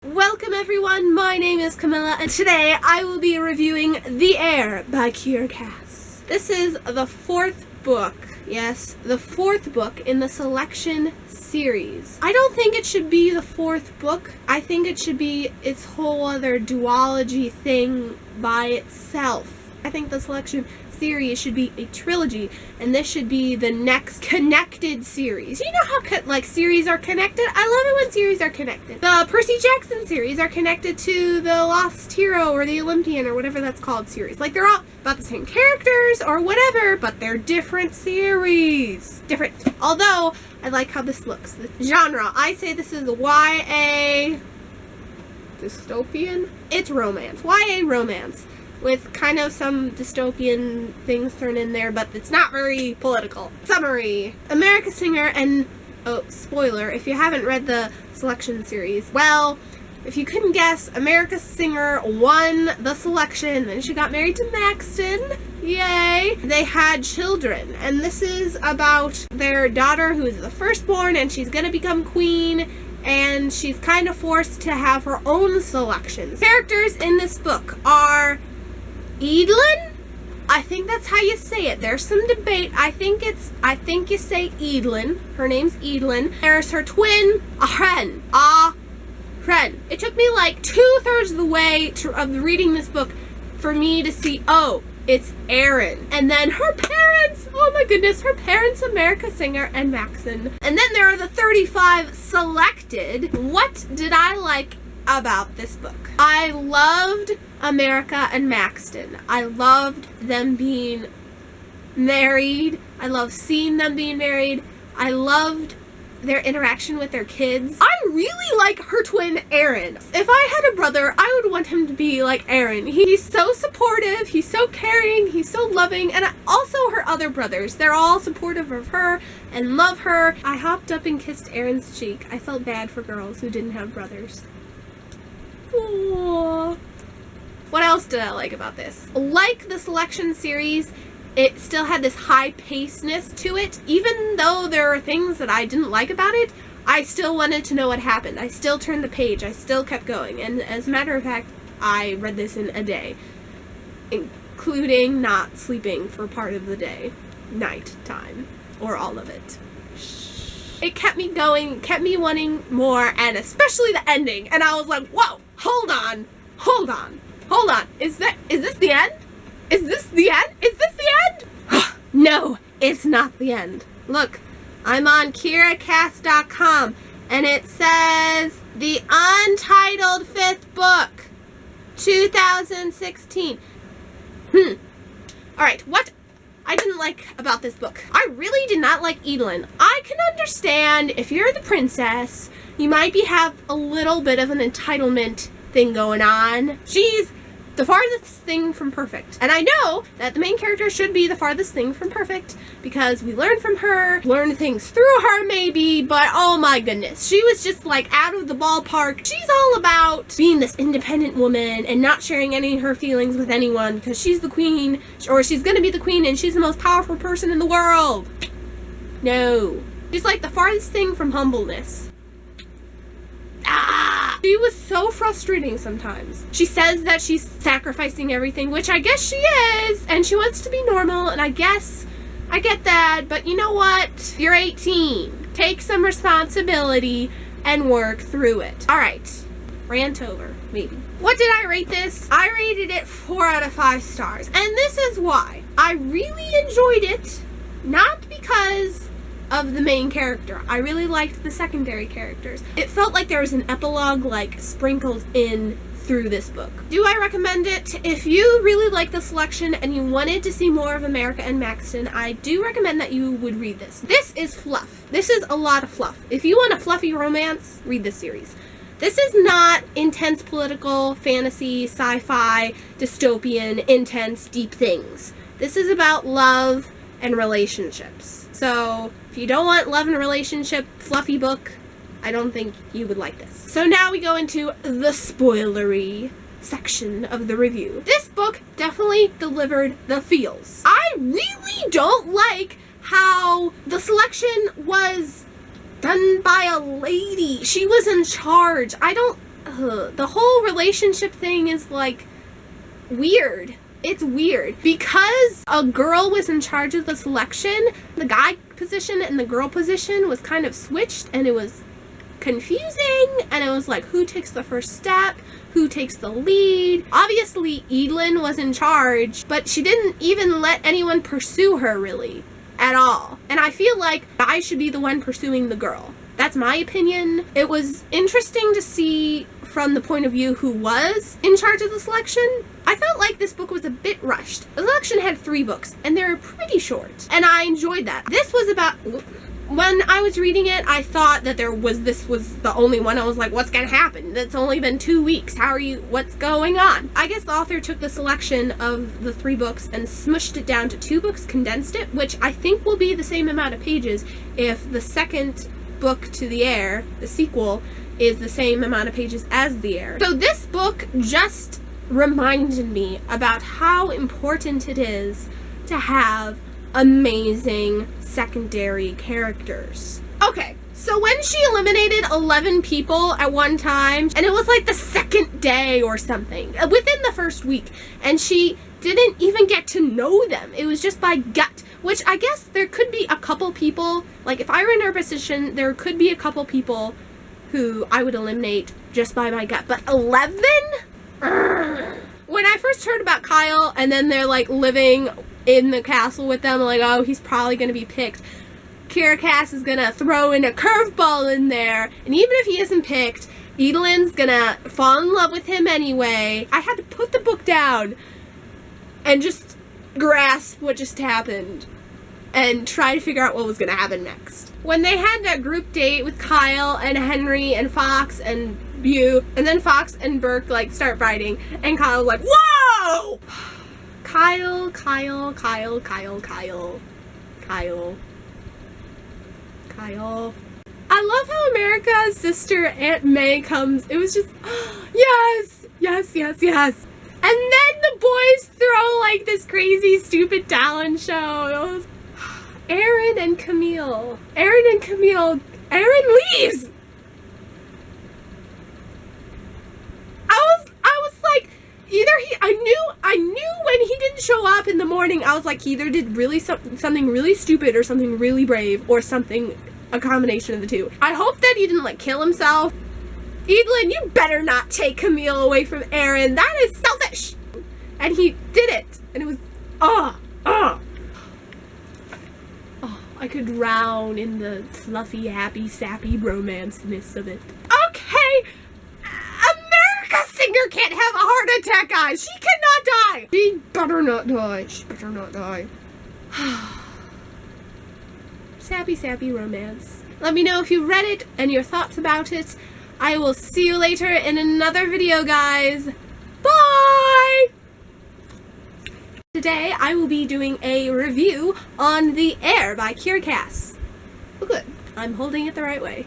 Welcome everyone, my name is Camilla, and today I will be reviewing The Heir by Kiera Cass. This is the fourth book, yes, the fourth book in the Selection series. I don't think it should be the fourth book. I think it should be its whole other duology thing by itself. I think the Selection series should be a trilogy, and this should be the next connected series. You know how series are connected? I love it when series are connected. The Percy Jackson series are connected to the Lost Hero or the Olympian or whatever that's called series. Like, they're all about the same characters or whatever, but they're different series. Different. Although, I like how this looks. The genre, I say this is YA dystopian? It's romance. YA romance, with kind of some dystopian things thrown in there, but it's not very political. Summary. America Singer and, oh, spoiler, if you haven't read the Selection series, well, if you couldn't guess, America Singer won the selection, then she got married to Maxton. Yay! They had children, and this is about their daughter who is the firstborn, and she's gonna become queen, and she's kind of forced to have her own selections. Characters in this book are Edlin? I think that's how you say it. There's some debate. I think you say Edlin. Her name's Edlin. There's her twin, Hren. Hren. It took me like 2/3 of the way of reading this book for me to see, oh, it's Erin. And then her parents, oh my goodness, her parents, America Singer and Maxon. And then there are the 35 selected. What did I like about this book? I loved America and Maxton. I loved them being married. I loved seeing them being married. I loved their interaction with their kids. I really like her twin, Erin. If I had a brother, I would want him to be like Erin. He's so supportive, he's so caring, he's so loving, and also her other brothers. They're all supportive of her and love her. I hopped up and kissed Erin's cheek. I felt bad for girls who didn't have brothers. Aww. What else did I like about this? Like the Selection series, it still had this high-pacedness to it. Even though there are things that I didn't like about it, I still wanted to know what happened. I still turned the page. I still kept going. And as a matter of fact, I read this in a day, including not sleeping for part of the day, night time, or all of it. It kept me going, kept me wanting more, and especially the ending. And I was like, whoa, hold on. Is this the end? Is this the end? Is this the end? No, it's not the end. Look, I'm on KieraCass.com, and it says the untitled 5th book, 2016. Alright, what I didn't like about this book. I really did not like Edlin. I can understand if you're the princess, you might have a little bit of an entitlement thing going on. She's the farthest thing from perfect. And I know that the main character should be the farthest thing from perfect because we learn from her, learn things through her maybe, but oh my goodness, she was just like out of the ballpark. She's all about being this independent woman and not sharing any of her feelings with anyone because she's the queen, or she's gonna be the queen and she's the most powerful person in the world. No. She's like the farthest thing from humbleness. She was so frustrating sometimes. She says that she's sacrificing everything, which I guess she is, and she wants to be normal, and I guess I get that, but you know what? You're 18. Take some responsibility and work through it. Alright, rant over, maybe. What did I rate this? I rated it 4 out of 5 stars, and this is why. I really enjoyed it, not because of the main character. I really liked the secondary characters. It felt like there was an epilogue like sprinkled in through this book. Do I recommend it? If you really like the Selection and you wanted to see more of America and Maxton, I do recommend that you would read this. This is fluff. This is a lot of fluff. If you want a fluffy romance, read this series. This is not intense political, fantasy, sci-fi, dystopian, intense, deep things. This is about love and relationships. So if you don't want love and relationship fluffy book, I don't think you would like this. So now we go into the spoilery section of the review. This book definitely delivered the feels. I really don't like how the Selection was done by a lady. She was in charge. I don't the whole relationship thing is like weird. It's weird because a girl was in charge of the selection. The guy position and the girl position was kind of switched, and it was confusing, and it was like, who takes the first step? Who takes the lead? Obviously, Edelyn was in charge, but she didn't even let anyone pursue her really at all. And I feel like I should be the one pursuing the girl. That's my opinion. It was interesting to see from the point of view who was in charge of the selection. I felt like this book was a bit rushed. The selection had 3 books, and they're pretty short, and I enjoyed that. This was about... When I was reading it, I thought that this was the only one. I was like, what's gonna happen? It's only been 2 weeks. What's going on? I guess the author took the selection of the 3 books and smushed it down to 2 books, condensed it, which I think will be the same amount of pages if the second book to the Heir, the sequel, is the same amount of pages as the Heir. So this book just reminded me about how important it is to have amazing secondary characters. Okay, so when she eliminated 11 people at one time, and it was like the second day or something, within the first week, and she didn't even get to know them. It was just by gut, which I guess there could be a couple people, like if I were in her position, there could be a couple people who I would eliminate just by my gut, but 11? When I first heard about Kyle, and then they're like living in the castle with them, like, oh, he's probably gonna be picked. Kiera Cass is gonna throw in a curveball in there, and even if he isn't picked, Edelyn's gonna fall in love with him anyway. I had to put the book down and just grasp what just happened and try to figure out what was gonna happen next. When they had that group date with Kyle and Henry and Fox and Beau, and then Fox and Burke like start fighting, and Kyle was like, whoa! Kyle. I love how America's sister Aunt May comes. It was just, yes. And then the boys throw like this crazy stupid talent show. It was Aaron and Camille. Aaron leaves. I was like, either I knew when he didn't show up in the morning, I was like, he either did something really stupid or something really brave or something, a combination of the two. I hope that he didn't like kill himself. Edelyn, you better not take Camille away from Aaron. That is selfish. And he did it. And it was, I could drown in the fluffy, happy, sappy romance-ness of it. Okay. Singer can't have a heart attack, guys. She cannot die. She better not die. Sappy romance. Let me know if you read it and your thoughts about it. I will see you later in another video, guys. Bye! Today, I will be doing a review on The Heir by Kiera Cass. Oh, good. I'm holding it the right way.